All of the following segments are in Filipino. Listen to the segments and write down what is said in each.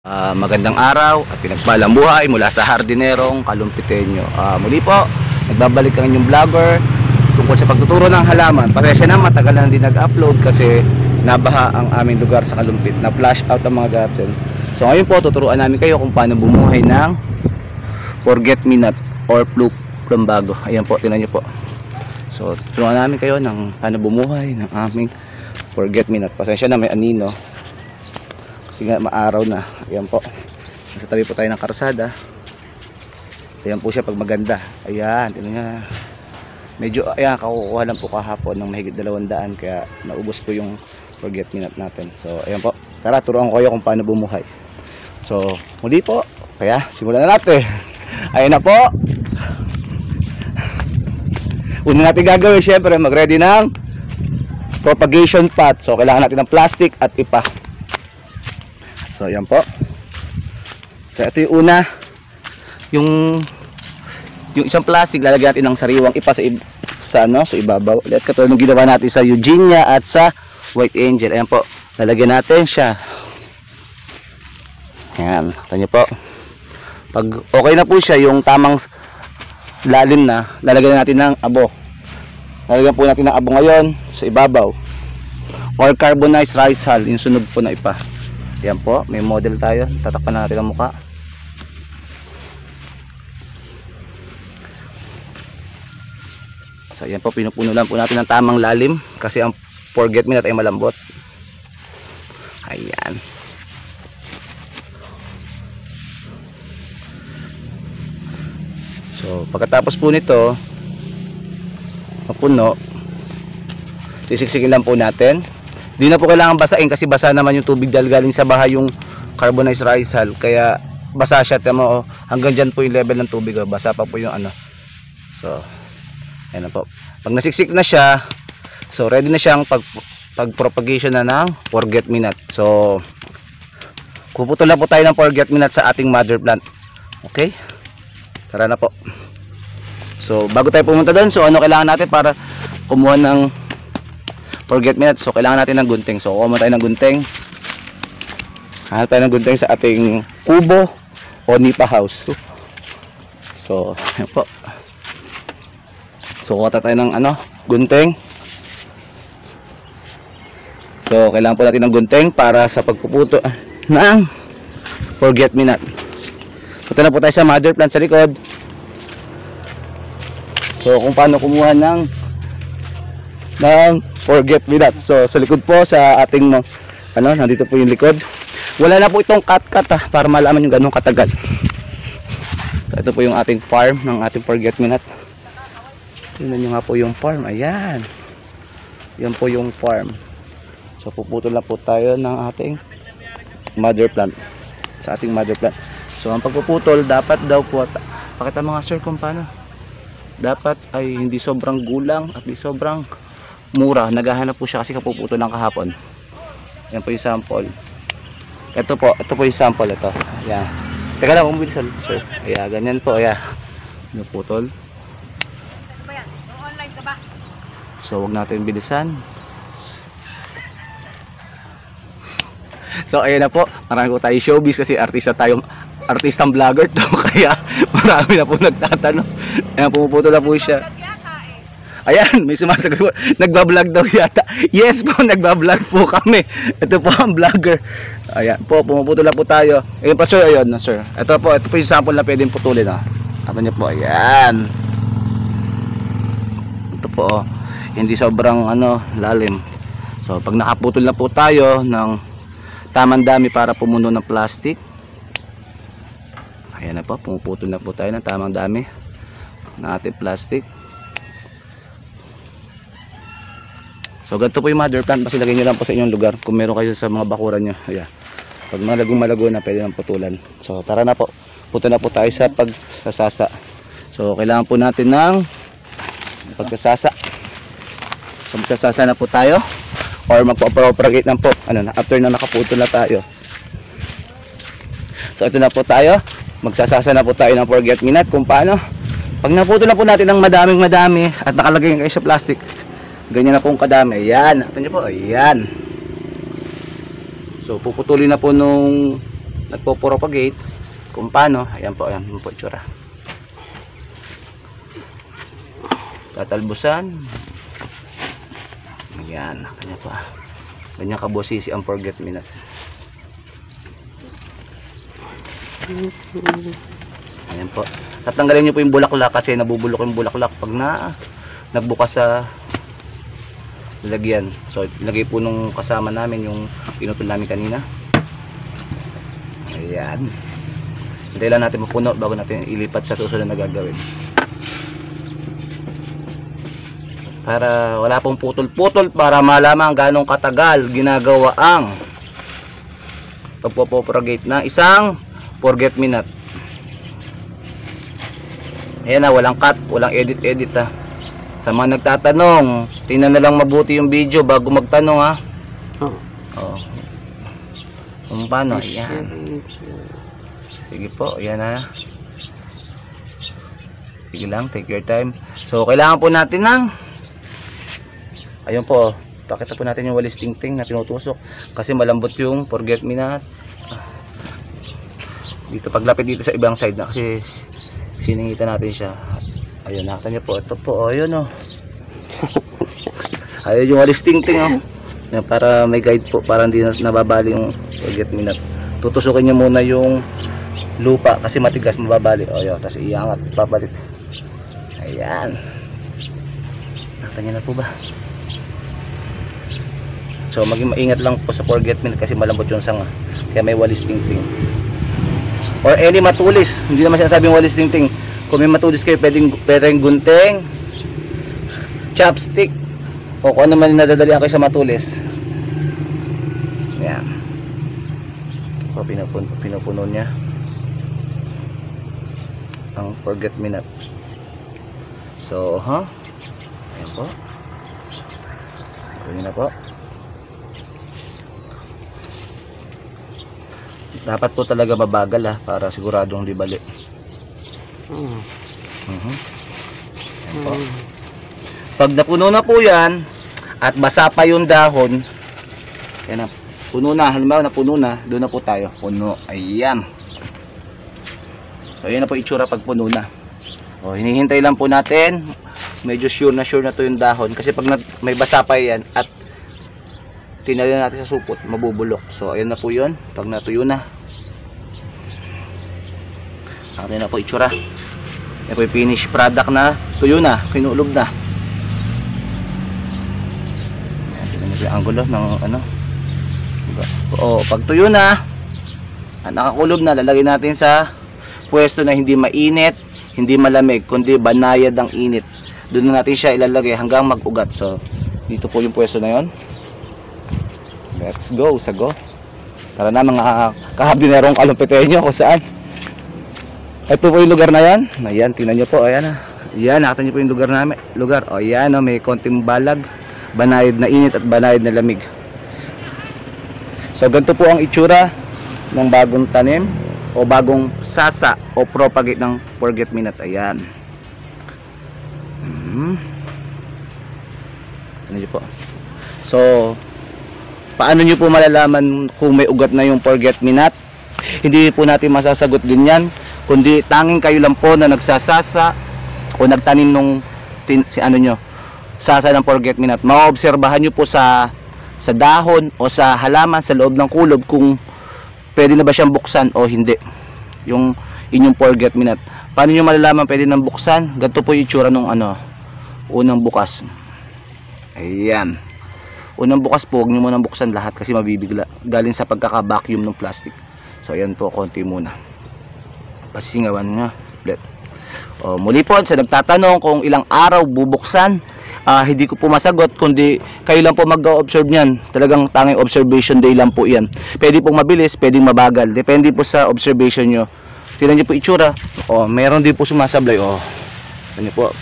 Magandang araw at pinagpalang buhay mula sa Hardinerong Kalumpitenyo. Muli po, nagbabalik ang inyong vlogger tungkol sa pagtuturo ng halaman. Pasensya na, matagal na hindi nag-upload kasi nabaha ang aming lugar sa Kalumpit, na flash out ang mga garden. So ngayon po, tuturuan namin kayo kung paano bumuhay ng forget-me-not or plumbago. Ayan po, tinan nyo po. So tuturuan namin kayo ng paano bumuhay ng aming forget-me-not. Pasensya na, may anino kasi nga maaraw na. Ayan po, nasa tabi po tayo ng karsada. Ayan po siya pag maganda. Ayan, tingnan niya. Medyo, ayan, kakukuha lang po kahapon ng mahigit 200, kaya naubos po yung forget-me-not natin. So ayan po, tara, turuan ko kayo kung paano bumuhay. So muli po, kaya simulan na natin. Ayan na po. Una natin gagawin, syempre mag-ready ng propagation pot. So kailangan natin ng plastic at ipa. So ayan po. So ito yung una, yung isang plastic, lalagyan natin ng sariwang ipa sa ibabaw. Ulit katulad ng ginawa natin sa Eugenia at sa White Angel. Ayan po, lalagyan natin siya. Ayan, tanya po. Pag okay na po siya, yung tamang lalim na, lalagyan natin ng abo. Lalagyan po natin ng abo ngayon sa ibabaw, or carbonized rice hull, yung sunog po na ipa. Yan po, may model tayo. Tatakpan na natin ang mukha. So yan po, pinupuno lang po natin ng tamang lalim kasi ang forget-me-not ay malambot. Ayan. So pagkatapos po nito mapuno, sisiksikin lang po natin. Di na po kailangan basain kasi basa naman yung tubig dahil galing sa baha yung carbonized rice hull, kaya basa siya. Tama, hanggang dyan po yung level ng tubig, basa pa po yung ano. So ayan na po, pag nasiksik na siya, so ready na siyang pag propagation na ng forget-me-not. So puputol na po tayo ng forget-me-not sa ating mother plant. Okay, tara na po. So bago tayo pumunta doon, so ano kailangan natin para kumuha ng forget-me-not? So kailangan natin ng gunting. So kuha tayo ng gunting. Hanap tayo ng gunting sa ating kubo o nipa house. So ayan po. So kuha tayo ng gunting. So kailangan po natin ng gunting para sa pagpuputo ng forget-me-not. Punta na po tayo sa mother plant sa likod. So kung paano kumuha ng forget-me-not. So sa likod po sa ating nandito po yung likod. Wala na po itong cut para malaman yung ganong katagal. So ito po yung ating farm ng ating forget-me-not. Tingnan nyo nga po yung farm. Ayan, yan po yung farm. So puputol na po tayo ng ating mother plant, sa ating mother plant. So ang pagpuputol dapat daw po, pakita mga sir kung paano, dapat ay hindi sobrang gulang at hindi sobrang mura. Naghahanap po siya kasi kapuputol ng kahapon. Yan po yung sample. Ito po yung sample. Ito, ayan. Teka lang, umubili sir. Ayan, ganyan po. Ayan, putol. So wag natin bilisan. So ayan na po, marami po tayo showbiz kasi artistang vlogger to, kaya marami na po nagtatanong. Ayan, pumuputol na po siya. Ayan, may sumasagot. Nagbablog daw yata. Yes po, nagbablog po kami. Ito po ang vlogger. Ayan po, pumuputol na po tayo. Ayun pa sir, ayun na sir. Ito po yung sample na pwedeng putulin. Ito nyo po, ayan. Ito po, hindi sobrang lalim. So pag nakaputol na po tayo ng tamang dami para pumuno ng plastic, ayan na po, pumuputol na po tayo ng tamang dami ng ating plastic. So ganito po yung mother plant. Basta lagay nyo lang po sa inyong lugar kung meron kayo sa mga bakuran nyo. Ayan, pag malago na, pwede nang putulan. So tara na po, putol na po tayo sa pagsasasa. So kailangan po natin ng pagsasasa. So magsasasa na po tayo, or magpo-propagate na po after na nakaputol na tayo. So ito na po tayo, magsasasa na po tayo ng forget-me-not kung paano. Pag naputol na po natin ng madaming at nakalagay kayo sa plastic, ganyan na pong kadami. Ayan, natin nyo po, ayan. So puputulin na po nung nagpo-propagate kung paano. Ayan po itsura. Tatalbusan. Ayan, kanya pa. Ganyan kabosisi ang forget me not. Ayan po. Tatanggalin nyo po yung bulaklak kasi nabubulok yung bulaklak pag nagbukas sa lalagyan. So ilagay po nung kasama namin yung pinutol namin kanina. Ayan. Hintayin lang natin mapuno bago natin ilipat sa susunod na gagawin. Para wala pong putol-putol, para malaman ganong katagal ginagawa ang pagpopropagate na isang forget me not. Ayan na, walang cut, walang edit ha. Sa mga nagtatanong, tingnan na lang mabuti yung video bago magtanong ha. Oh. Kung paano, ayan. Sige po, ayan ha. Sige lang, take your time. So kailangan po natin ng, ayun po, pakita po natin yung walis tingting na tinutusok kasi malambot yung forget me not. Dito paglapit dito sa ibang side na kasi siningitan natin siya. Ayun, nakita niyo po, ito po, ayun oh. Ayun yung walis tingting oh. Yan, para may guide po, para hindi nababali yung forget me not. Tutusukin niyo muna yung lupa kasi matigas, mababali. Ayun, tapos iangat, papalit. Ayan. Nakita niyo na po ba? So maging maingat lang po sa forget me not kasi malambot yung sanga. Kaya may walis tingting. Or any matulis, hindi naman sinasabing walis tingting. Kung may matulis kayo, pwedeng gunting, chopstick, o kung ano man nadadalian kayo sa matulis. Ayan. So pinupuno niya ang forget me not. So ayan po. Ayan na po. Dapat po talaga mabagal ha, para siguradong di bali. Ayan po. Pag napuno na po yan at basa pa yung dahon, yan na, puno na, halimbawa napuno na, doon na po tayo, puno, ayan. So ayan na po itsura pag puno na. O, hinihintay lang po natin, medyo sure na to yung dahon kasi pag may basa pa yan at tinali natin sa supot, mabubulok. So ayan na po yun, pag natuyo na. Ayan na po itsura. Yan po yung finished product na tuyo na, kinulob na. Ayan, tignan nyo yung angulo ng ano. O, pag tuyo na at nakakulob na, lalagay natin sa pwesto na hindi mainit, hindi malamig, kundi banayad ang init. Doon na natin siya ilalagay hanggang mag-ugat. So dito po yung pwesto na yon. Let's go, sago. Tara na mga kahabdinerong kalumpitenyo kung saan. Ito po yung lugar na yan. Ayan, tingnan nyo po. Ayan na. Ayan, nakita nyo po yung lugar namin. O ayan, may konting balag. Banayad na init at banayad na lamig. So ganito po ang itsura ng bagong tanim o bagong sasa o propagate ng forget me not. Ayan. Ano nyo po. So paano nyo po malalaman kung may ugat na yung forget me not? Hindi po natin masasagot din yan, kundi tanging kayo lang po na nagsasasa o nagtanim nung sasa ng forget me not. Maobserbahan nyo po sa dahon o sa halaman sa loob ng kulob kung pwede na ba siyang buksan o hindi yung inyong forget me not. Paano nyo malalaman pwede nang buksan? Ganito po yung itsura nung unang bukas. Ayan, unang bukas po, huwag nyo munang buksan lahat kasi mabibigla galing sa pagkaka-vacuum ng plastic. So ayan po, konti muna, pasingawan nga ulit. Muli po sa nagtatanong kung ilang araw bubuksan, hindi ko po masagot, kundi kayo lang po mag-observe nyan. Talagang tanging observation day lang po yan. Pwede pong mabilis, pwedeng mabagal, depende po sa observation nyo. Tignan nyo po itsura. Meron din po sumasablay. Ano po,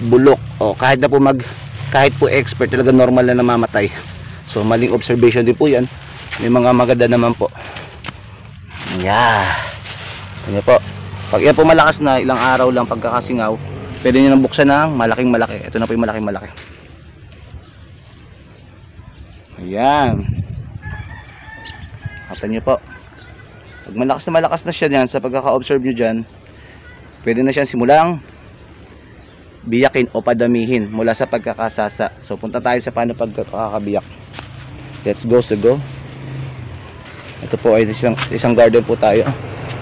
bulok. Kahit na po kahit po expert, talaga normal na namamatay. So maling observation din po yan. May mga maganda naman po. Ano po, pag yan po malakas na, ilang araw lang pagkakasingaw, pwede nyo nang buksan ng malaking malaki. Ito na po yung malaking malaki. Ayan, kata nyo po. Pag malakas na siya dyan, sa pagkaka-observe nyo dyan, pwede na siyang simulang biyakin o padamihin mula sa pagkakasasa. So punta tayo sa paano pagkakabiyak. Let's go, go. Ito po ay isang garden po tayo.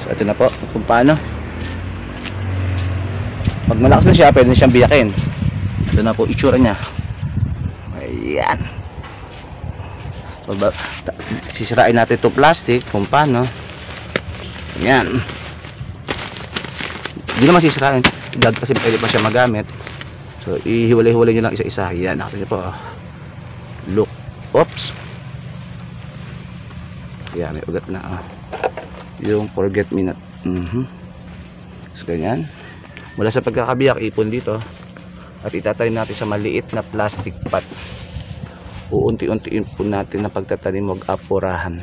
So ito na po kung paano. Pag malakas na siya, pwede na siyang biyakin. Ito na po itsura niya. Ayan. Sisirain natin itong plastic kung paano. Ayan. Hindi naman sisirain kasi pwede pa siya magamit. So ihiwalay-hiwalay nyo lang isa-isa. Ayan, nakita nyo po. Look. Oops. Ayan, may ugat na. Yung forget me not. So ganyan. Mula sa pagkakabiyak, ipon dito. At itatanim natin sa maliit na plastic pot. Uunti-untiin po natin na pagtatanim, huwag apurahan.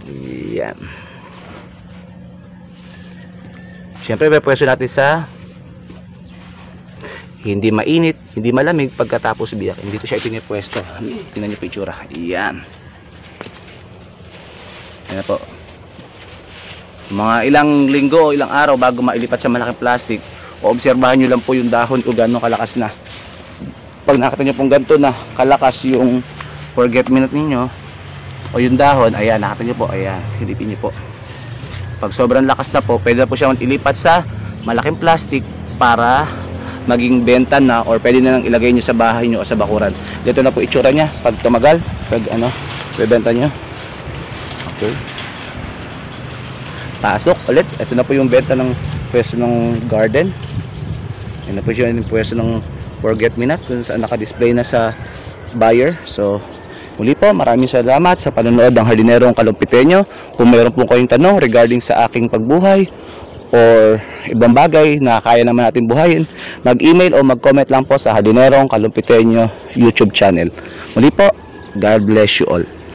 Ayan. Siyempre, pwede natin sa hindi mainit, hindi malamig pagkatapos biyak. Hindi ko siya ipinipwesto. Tingnan niyo pictura. Ayan. Ayan po. Mga ilang linggo, ilang araw bago mailipat sa malaking plastic, obserbahan nyo lang po yung dahon o gano'ng kalakas na. Pag nakita nyo pong ganito na kalakas yung forget me not ninyo o yung dahon, ayan, nakita nyo po, ayan, silipin nyo po. Pag sobrang lakas na po, pwede na po siya ilipat sa malaking plastic para maging benta na, or pwede na lang ilagay nyo sa bahay nyo o sa bakuran. Dito na po itsura nya pag tumagal, pag bebenta nyo. Okay, pasok ulit. Ito na po yung benta ng pwesto ng garden. Yan na po siya yung pwesto ng forget me not kung saan naka-display na sa buyer. So muli po, maraming salamat sa panonood ng Hardinerong Kalumpitenyo. Kung mayroon po kayong tanong regarding sa aking pagbuhay or ibang bagay na kaya naman natin buhayin, mag-email o mag-comment lang po sa Hardinerong Kalumpitenyo YouTube channel. Muli po, God bless you all.